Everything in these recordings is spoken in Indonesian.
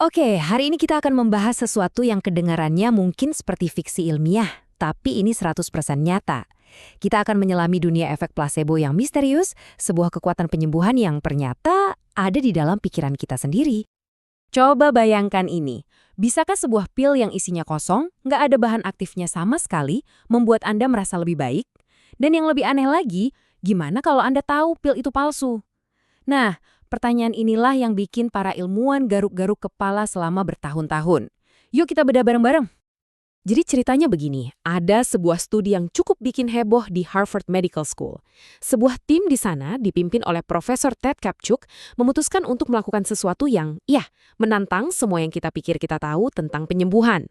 Oke, hari ini kita akan membahas sesuatu yang kedengarannya mungkin seperti fiksi ilmiah, tapi ini 100% nyata. Kita akan menyelami dunia efek placebo yang misterius, sebuah kekuatan penyembuhan yang ternyata ada di dalam pikiran kita sendiri. Coba bayangkan ini, bisakah sebuah pil yang isinya kosong, nggak ada bahan aktifnya sama sekali, membuat Anda merasa lebih baik? Dan yang lebih aneh lagi, gimana kalau Anda tahu pil itu palsu? Nah, pertanyaan inilah yang bikin para ilmuwan garuk-garuk kepala selama bertahun-tahun. Yuk kita bedah bareng-bareng. Jadi ceritanya begini, ada sebuah studi yang cukup bikin heboh di Harvard Medical School. Sebuah tim di sana dipimpin oleh Profesor Ted Kapchuk memutuskan untuk melakukan sesuatu yang, menantang semua yang kita pikir kita tahu tentang penyembuhan.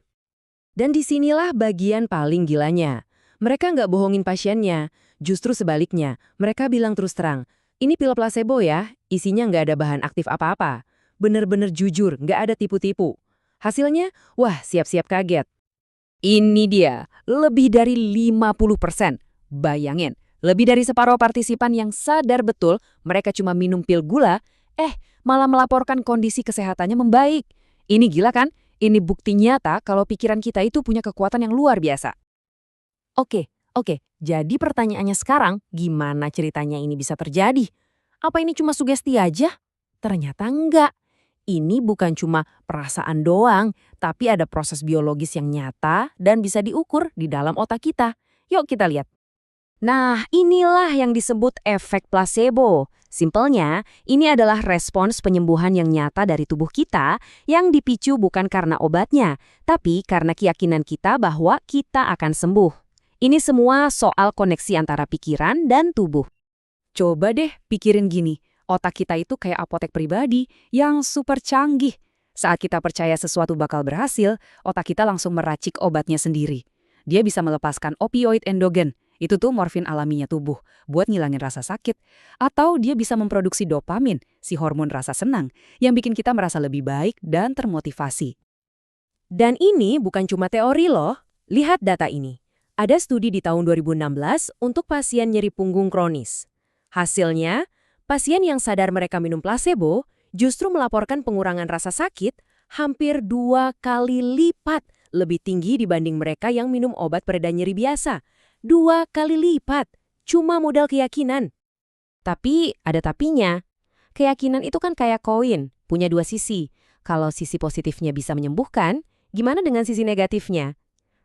Dan disinilah bagian paling gilanya. Mereka nggak bohongin pasiennya, justru sebaliknya. Mereka bilang terus terang, ini pil placebo ya, isinya nggak ada bahan aktif apa-apa. Bener-bener jujur, nggak ada tipu-tipu. Hasilnya, wah siap-siap kaget. Ini dia, lebih dari 50%. Bayangin, lebih dari separuh partisipan yang sadar betul mereka cuma minum pil gula, malah melaporkan kondisi kesehatannya membaik. Ini gila kan? Ini bukti nyata kalau pikiran kita itu punya kekuatan yang luar biasa. Oke, jadi pertanyaannya sekarang, gimana ceritanya ini bisa terjadi? Apa ini cuma sugesti aja? Ternyata enggak. Ini bukan cuma perasaan doang, tapi ada proses biologis yang nyata dan bisa diukur di dalam otak kita. Yuk kita lihat. Nah, inilah yang disebut efek placebo. Simpelnya, ini adalah respons penyembuhan yang nyata dari tubuh kita yang dipicu bukan karena obatnya, tapi karena keyakinan kita bahwa kita akan sembuh. Ini semua soal koneksi antara pikiran dan tubuh. Coba deh pikirin gini, otak kita itu kayak apotek pribadi yang super canggih. Saat kita percaya sesuatu bakal berhasil, otak kita langsung meracik obatnya sendiri. Dia bisa melepaskan opioid endogen, itu tuh morfin alaminya tubuh, buat ngilangin rasa sakit. Atau dia bisa memproduksi dopamin, si hormon rasa senang, yang bikin kita merasa lebih baik dan termotivasi. Dan ini bukan cuma teori loh, lihat data ini. Ada studi di tahun 2016 untuk pasien nyeri punggung kronis. Hasilnya, pasien yang sadar mereka minum placebo justru melaporkan pengurangan rasa sakit hampir 2 kali lipat lebih tinggi dibanding mereka yang minum obat pereda nyeri biasa. 2 kali lipat, cuma modal keyakinan. Tapi ada tapinya. Keyakinan itu kan kayak koin, punya dua sisi. Kalau sisi positifnya bisa menyembuhkan, gimana dengan sisi negatifnya?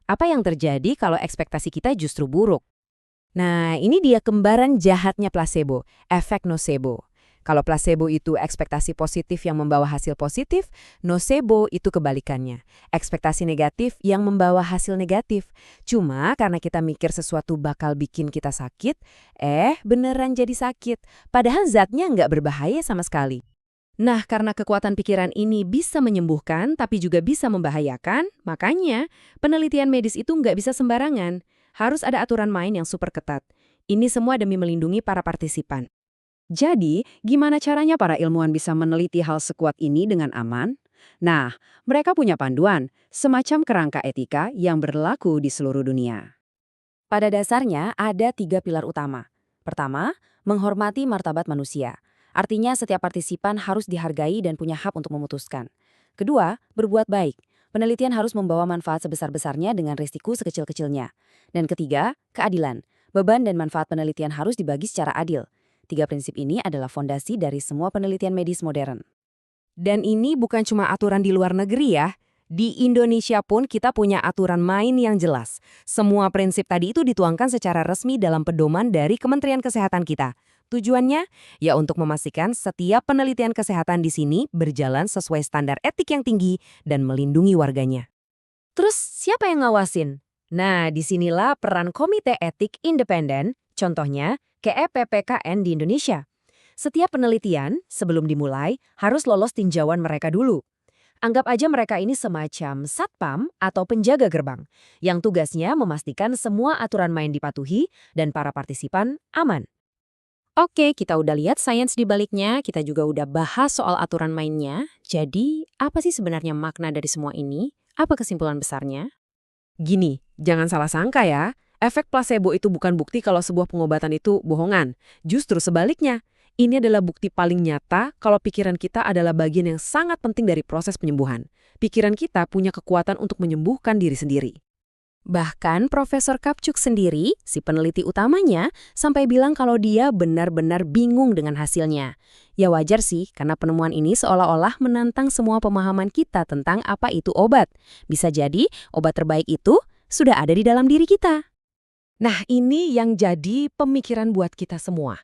Apa yang terjadi kalau ekspektasi kita justru buruk? Nah, ini dia kembaran jahatnya placebo, efek nocebo. Kalau placebo itu ekspektasi positif yang membawa hasil positif, nocebo itu kebalikannya. Ekspektasi negatif yang membawa hasil negatif. Cuma karena kita mikir sesuatu bakal bikin kita sakit, beneran jadi sakit. Padahal zatnya nggak berbahaya sama sekali. Nah, karena kekuatan pikiran ini bisa menyembuhkan tapi juga bisa membahayakan, makanya penelitian medis itu nggak bisa sembarangan. Harus ada aturan main yang super ketat. Ini semua demi melindungi para partisipan. Jadi, gimana caranya para ilmuwan bisa meneliti hal sekuat ini dengan aman? Nah, mereka punya panduan, semacam kerangka etika yang berlaku di seluruh dunia. Pada dasarnya ada 3 pilar utama. Pertama, menghormati martabat manusia. Artinya setiap partisipan harus dihargai dan punya hak untuk memutuskan. Kedua, berbuat baik. Penelitian harus membawa manfaat sebesar-besarnya dengan risiko sekecil-kecilnya. Dan ketiga, keadilan. Beban dan manfaat penelitian harus dibagi secara adil. 3 prinsip ini adalah fondasi dari semua penelitian medis modern. Dan ini bukan cuma aturan di luar negeri ya. Di Indonesia pun kita punya aturan main yang jelas. Semua prinsip tadi itu dituangkan secara resmi dalam pedoman dari Kementerian Kesehatan kita. Tujuannya, ya untuk memastikan setiap penelitian kesehatan di sini berjalan sesuai standar etik yang tinggi dan melindungi warganya. Terus siapa yang ngawasin? Nah, disinilah peran Komite Etik Independen, contohnya KEPPKN di Indonesia. Setiap penelitian, sebelum dimulai, harus lolos tinjauan mereka dulu. Anggap aja mereka ini semacam satpam atau penjaga gerbang, yang tugasnya memastikan semua aturan main dipatuhi dan para partisipan aman. Oke, kita udah lihat sains di baliknya, kita juga udah bahas soal aturan mainnya. Jadi, apa sih sebenarnya makna dari semua ini? Apa kesimpulan besarnya? Gini, jangan salah sangka ya. Efek placebo itu bukan bukti kalau sebuah pengobatan itu bohongan. Justru sebaliknya. Ini adalah bukti paling nyata kalau pikiran kita adalah bagian yang sangat penting dari proses penyembuhan. Pikiran kita punya kekuatan untuk menyembuhkan diri sendiri. Bahkan Profesor Kapcuk sendiri, si peneliti utamanya, sampai bilang kalau dia benar-benar bingung dengan hasilnya. Ya wajar sih, karena penemuan ini seolah-olah menantang semua pemahaman kita tentang apa itu obat. Bisa jadi, obat terbaik itu sudah ada di dalam diri kita. Nah, ini yang jadi pemikiran buat kita semua.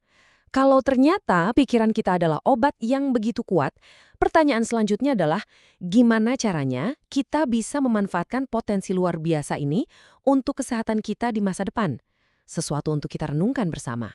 Kalau ternyata pikiran kita adalah obat yang begitu kuat, pertanyaan selanjutnya adalah gimana caranya kita bisa memanfaatkan potensi luar biasa ini untuk kesehatan kita di masa depan? Sesuatu untuk kita renungkan bersama.